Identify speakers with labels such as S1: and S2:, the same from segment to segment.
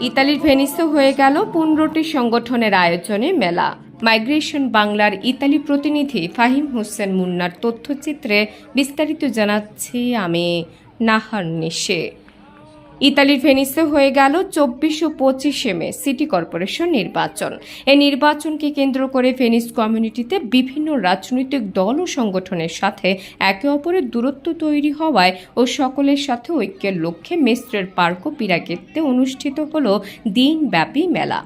S1: ইতালির ভেনিসে হয়ে গেল 15টি সংগঠনের আয়োজনে মেলা। মাইগ্রেশন বাংলার ইতালি প্রতিনিধি ফাহিম হোসেন মুন্নার তথ্যচিত্রে বিস্তারিত জানাচ্ছি আমি নাহার নিশে। ইতালির ভেনিসে হয়ে গেল 24 ও 25 মে সিটি কর্পোরেশন নির্বাচন। এই নির্বাচনকে কেন্দ্র করে ভেনিস কমিউনিটিতে বিভিন্ন রাজনৈতিক দল ও সংগঠনের সাথে একে অপরের দূরত্ব তৈরি হওয়ায় ও সকলের সাথে ঐক্যের লক্ষ্যে মেস্ত্রের পার্ক পিরাগেত্তে অনুষ্ঠিত হল দিনব্যাপী মেলা।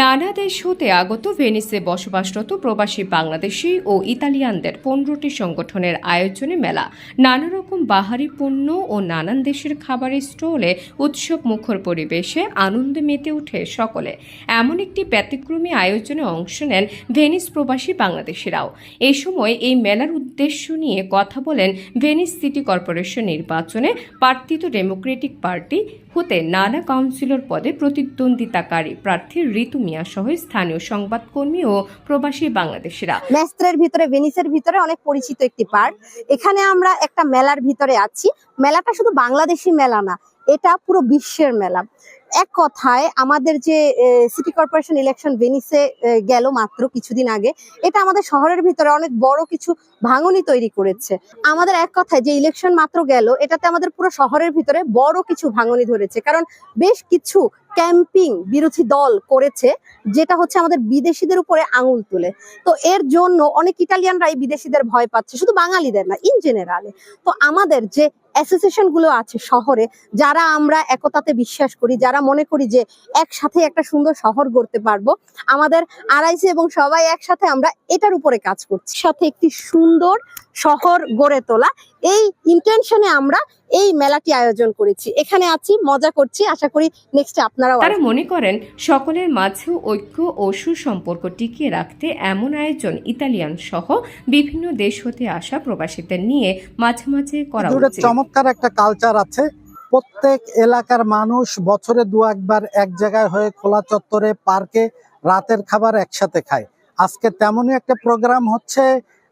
S1: নানা দেশ হতে আগত ভেনিসে বসবাসরত প্রবাসী বাংলাদেশি ও ইতালিয়ানদের 15টি সংগঠনের আয়োজনে মেলা। নানা রকম বাহারি পণ্য ও নানান দেশের খাবারের স্টলে উৎসব মুখর পরিবেশে আনন্দে মেতে ওঠে সকলে। এমন একটি ব্যতিক্রমী আয়োজনে অংশ নেন ভেনিস প্রবাসী বাংলাদেশিরাও। এই সময় এই মেলার উদ্দেশ্য নিয়ে কথা বলেন ভেনিস সিটি কর্পোরেশন নির্বাচনে প্রার্থিত ডেমোক্রেটিক পার্টি হতে নানা কাউন্সিলর পদে প্রতিদ্বন্দ্বিতাকারী প্রার্থী ঋতু মিয়া সহ স্থানীয় সংবাদকর্মী ও প্রবাসী বাংলাদেশিরা।
S2: মেস্ত্রের ভিতরে, ভেনিসের ভিতরে অনেক পরিচিত একটি পার্ক। এখানে আমরা একটা মেলার ভিতরে আছি। মেলাটা শুধু বাংলাদেশি মেলা না, এটা পুরো বিশ্বের মেলা। এক কথায় আমাদের যে সিটি কর্পোরেশন ইলেকশন ভেনিসে গেল মাত্র কিছুদিন আগে, এটা আমাদের শহরের ভিতরে অনেক বড় কিছু ভাঙনি তৈরি করেছে। আমাদের এক কথায় যে ইলেকশন মাত্র গেল, এটাতে আমাদের পুরো শহরের ভিতরে বড় কিছু ভাঙনি ধরেছে, কারণ বেশ কিছু ক্যাম্পিং বিরোধী দল করেছে, যেটা হচ্ছে আমাদের বিদেশিদের উপরে আঙুল তুলে। তো এর জন্য অনেক ইটালিয়ানরাই বিদেশিদের ভয় পাচ্ছে, শুধু বাঙালিদের না, ইন জেনারেলে। তো আমাদের যে অ্যাসোসিয়েশন গুলো আছে শহরে, যারা আমরা একতাতে বিশ্বাস করি, যারা মনে করি যে একসাথে একটা সুন্দর শহর গড়তে পারবো, আমাদের আড়াইসে এবং সবাই একসাথে আমরা এটার উপরে কাজ করছি, সাথে একটি সুন্দর শহর গড়ে তোলা, এই ইন্টেনশনে আমরা এই মেলাটি আয়োজন করেছি। এখানে আছি, মজা করছি, আশা করি নেক্সটে আপনারাও।
S1: তারা মনে করেন সকলের মাঝেও ঐক্য ও সুসম্পর্ক টিকিয়ে রাখতে এমন আয়োজন ইতালিয়ান সহ বিভিন্ন দেশ হতে আসা প্রবাসীদের নিয়ে মাঝে মাঝে করা উচিত।
S3: চমৎকার একটা কালচার আছে। প্রত্যেক এলাকার মানুষ বছরে দু একবার এক জায়গায় হয়ে খোলা চত্বরে, পার্কে রাতের খাবার একসাথে খায়। আজকে তেমনই একটা প্রোগ্রাম হচ্ছে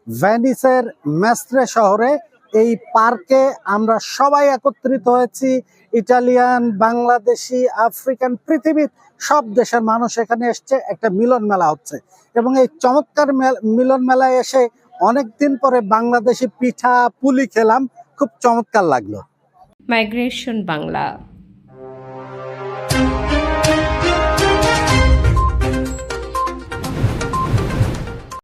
S3: ভেনিসের মেস্ত্রে শহরে। এই পার্কে আমরা সবাই একত্রিত হয়েছি, ইটালিয়ান, বাংলাদেশি, আফ্রিকান, পৃথিবীর সব দেশের মানুষ এখানে এসছে। একটা মিলন মেলা হচ্ছে এবং এই চমৎকার মিলন মেলায় এসে অনেকদিন পরে বাংলাদেশি পিঠা পুলি খেলাম, খুব চমৎকার লাগলো।
S1: মাইগ্রেশন বাংলা।